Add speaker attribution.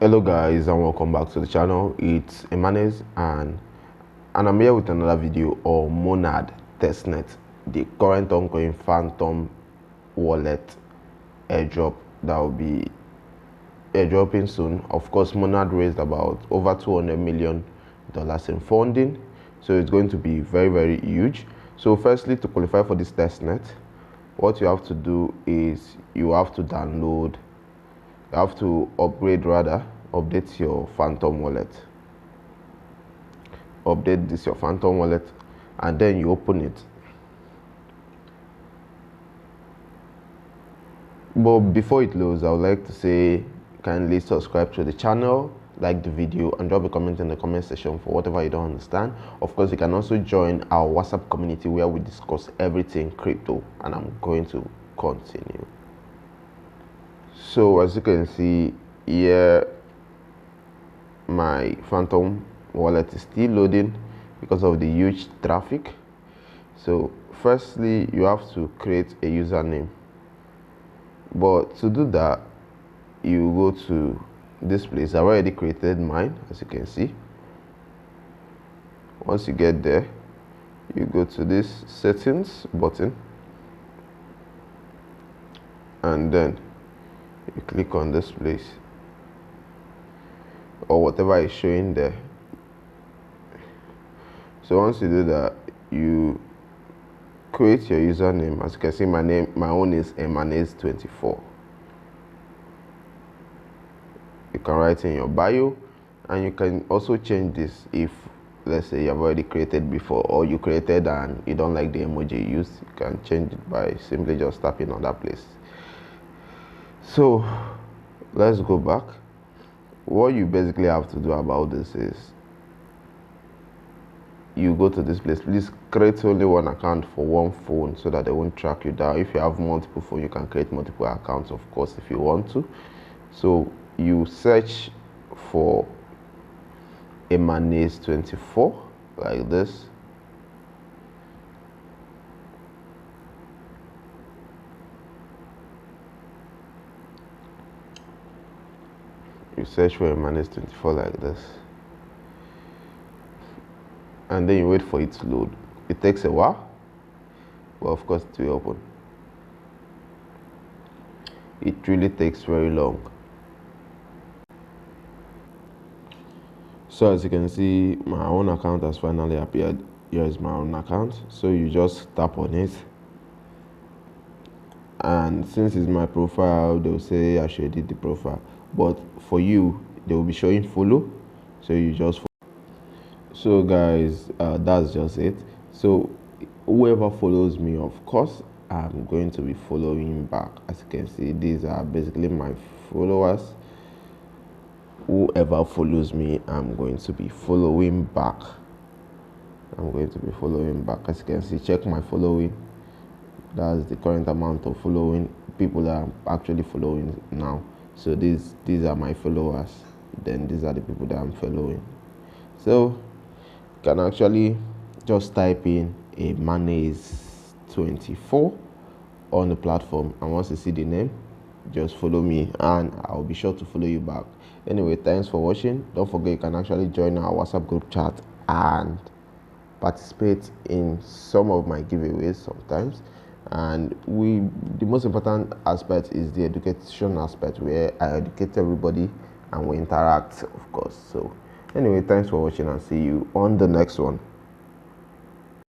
Speaker 1: Hello guys, and welcome back to the channel. It's Emanes and I'm here with another video on Monad testnet, the current ongoing phantom wallet airdrop that will be airdropping soon. Of course, Monad raised about over $200 million in funding, so it's going to be very huge. So firstly, to qualify for this testnet, what you have to do is you have to update your phantom wallet. Update this your phantom wallet and then you open it. But before it loads, I would like to say kindly subscribe to the channel, like the video, and drop a comment in the comment section for whatever you don't understand. Of course, you can also join our WhatsApp community where we discuss everything crypto, and I'm going to continue. So as you can see here, my phantom wallet is still loading because of the huge traffic. So firstly, you have to create a username, but to do that, you go to this place. I've already created mine, as you can see. Once you get there, you go to this settings button and then you click on this place or whatever is showing there. So once you do that, you create your username. As you can see, my own is Emanes24. You can write in your bio, and you can also change this if, let's say, you have already created before, or you created and you don't like the emoji you used. You can change it by simply just tapping on that place. So let's go back. What you basically have to do about this is you go to this place. Please create only one account for one phone so that they won't track you down. If you have multiple phones, you can create multiple accounts, of course, if you want to. So you search for Emanes24 like this. You search for Emanes24 like this, and then you wait for it to load. It takes a while, but of course it will open. It really takes very long. So as you can see, my own account has finally appeared. Here is my own account. So you just tap on it, and since it's my profile, they'll say I should edit the profile, but for you they will be showing follow, so you just follow. So guys, that's just it. So whoever follows me, of course, I'm going to be following back. As you can see, these are basically my followers. Whoever follows me, I'm going to be following back. As you can see, check my following. That's the current amount of following people that I'm actually following now. So these are my followers, then these are the people that I'm following. So you can actually just type in Emanes24 on the platform, and once you see the name, just follow me and I'll be sure to follow you back. Anyway, thanks for watching. Don't forget you can actually join our WhatsApp group chat and participate in some of my giveaways sometimes. And the most important aspect is the education aspect, where I educate everybody and we interact, of course. So anyway, thanks for watching and see you on the next one.